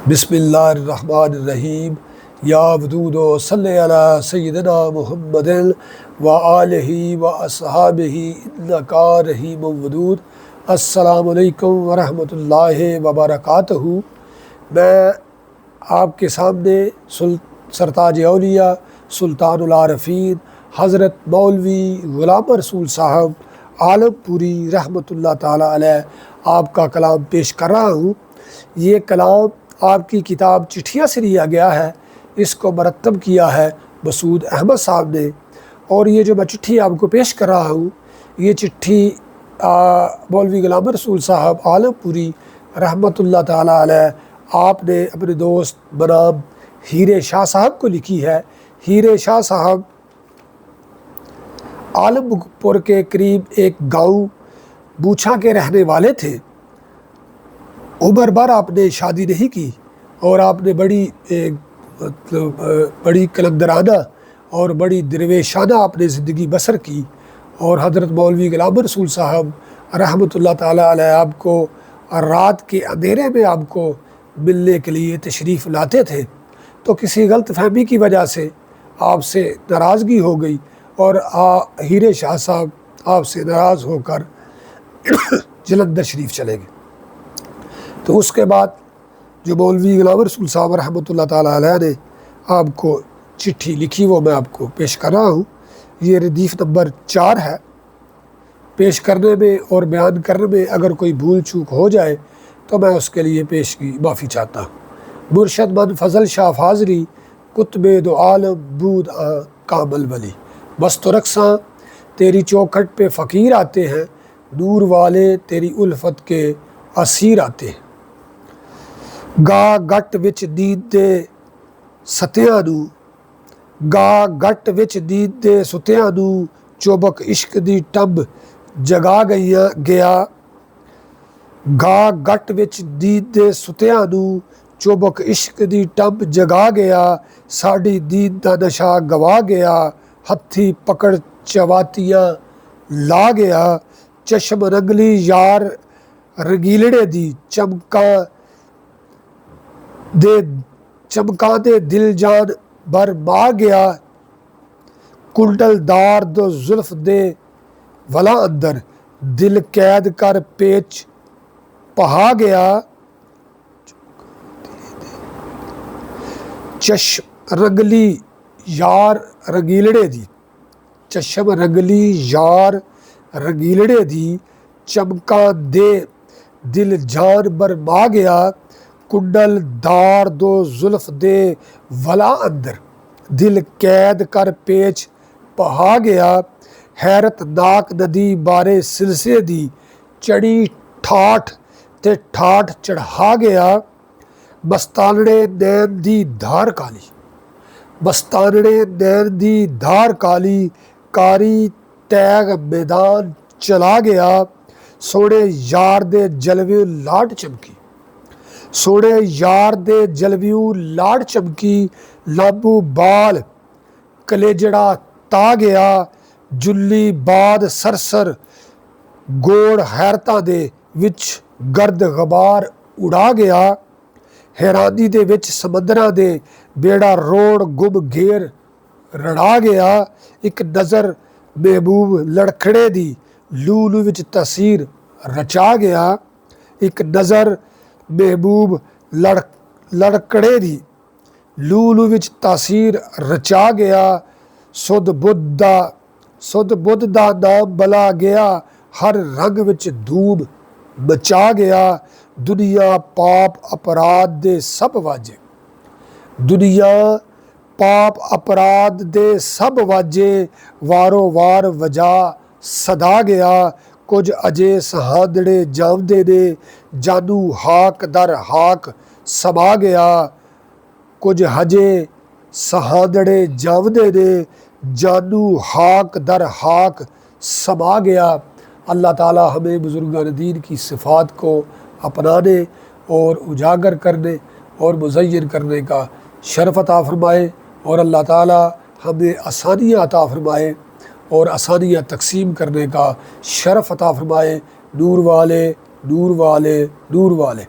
بسم اللہ الرحمن الرحیم یا ودود و صلی علی سیدنا محمد و آلہ و اصحابہ انکا رحیم ودود۔ السلام علیکم ورحمۃ اللہ وبرکاتہ۔ میں آپ کے سامنے سرتاج اولیاء سلطان العارفین حضرت مولوی غلام رسول صاحب عالم پوری رحمۃ اللہ تعالیٰ علیہ آپ کا کلام پیش کر رہا ہوں۔ یہ کلام آپ کی کتاب چٹھیاں سے لیا گیا ہے، اس کو مرتب کیا ہے مسعود احمد صاحب نے، اور یہ جو میں چٹھی آپ کو پیش کر رہا ہوں یہ چٹھی مولوی غلام رسول صاحب عالم پوری رحمۃ اللہ تعالیٰ علیہ آپ نے اپنے دوست بنام ہیرے شاہ صاحب کو لکھی ہے۔ ہیرے شاہ صاحب عالم پور کے قریب ایک گاؤں بوچھا کے رہنے والے تھے۔ عمر بھر آپ نے شادی نہیں کی اور آپ نے بڑی کلندرانہ اور بڑی درویشانہ آپ نے زندگی بسر کی، اور حضرت مولوی غلام رسول صاحب رحمۃ اللہ تعالیٰ علیہ آپ کو رات کے اندھیرے میں آپ کو ملنے کے لیے تشریف لاتے تھے، تو کسی غلط فہمی کی وجہ سے آپ سے ناراضگی ہو گئی اور ہیرے شاہ صاحب آپ سے ناراض ہو کر جلندھر شریف چلے گئے۔ تو اس کے بعد جو مولوی غلام رسول صاحب رحمۃ اللہ تعالیٰ علیہ نے آپ کو چٹھی لکھی وہ میں آپ کو پیش کر رہا ہوں۔ یہ ردیف نمبر 4 ہے۔ پیش کرنے میں اور بیان کرنے میں اگر کوئی بھول چوک ہو جائے تو میں اس کے لیے پیش کی معافی چاہتا ہوں۔ مرشد من فضل شاہ فاضلی قطب دو عالم بود کامل ولی، مست و رقصاں تیری چوکھٹ پہ فقیر آتے ہیں، نور والے تیری الفت کے اسیر آتے ہیں۔ گا گٹ وچ نیند دے ستیاں نو، گا گٹ وچ نیند دے ستیاں نو، چوبک عشق دی ٹمب جگا گیا۔ گا گٹ وچ نیند دے ستیاں نو، چوبک عشق دی ٹمب جگا گیا، ساڈی نیند دا نشہ گوا گیا، ہتھی پکڑ چواتیاں لا گیا، چشم رنگلی یار رنگیلڑے دی، چمکاں دے دل جان بر ما گیا، کنڈل دار دو زلف دے ولا اندر، دل قید کر پیچ پہا گیا، چشم رنگلی یار رنگیلڑے دی، چشم رنگلی یار رنگیلڑے دی، چمکاں دے دل جان بر ما گیا، کنڈل دار دو زلف دے ولا اندر، دل قید کر پیچ پہا گیا، حیرت ناک ندی بارے سلسلے دی، چڑی ٹھاٹھ تے ٹھاٹھ چڑھا گیا، مستانڑے نین دی دھار کالی، مستانڑے نین دی دھار کالی، کاری تیغ میدان چلا گیا، سونے یار دے جلویوں لاٹ چمکی، سونے یار دے جلویوں لاٹ چمکی، لامبو بال کلیجڑا تا گیا، جلی باد سرسر گوڑ حیرتاں دے وچ گرد غبار اڑا گیا، حیرانی دے وچ سمندراں دے بیڑا روڑ گم گھیر رڑا گیا، ایک نظر محبوب لڑکھڑے دی، لولو وچ تاثیر رچا گیا، ایک نظر محبوب لڑکڑے دی، لولو وچ تاثیر رچا گیا، سدھ بدھ دا نام بلا گیا، ہر رنگ وچ دھوم مچا گیا، دنیا پاپ اپراد دے سب واجے، دنیا پاپ اپراد دے سب واجے، وارو وار وجا صدا گیا، کچھ اجے سہاندڑے جاندے نے، جانو ہاک در ہاک سما گیا، کچھ ہجے سہاندڑے جاندے نے، جانو ہاک در ہاک سما گیا۔ اللہ تعالیٰ ہمیں بزرگان دین کی صفات کو اپنانے اور اجاگر کرنے اور مزین کرنے کا شرف عطا فرمائے، اور اللہ تعالیٰ ہمیں آسانیاں عطا فرمائے اور آسانیاں تقسیم کرنے کا شرف عطا فرمائے۔ نور والے نور والے نور والے۔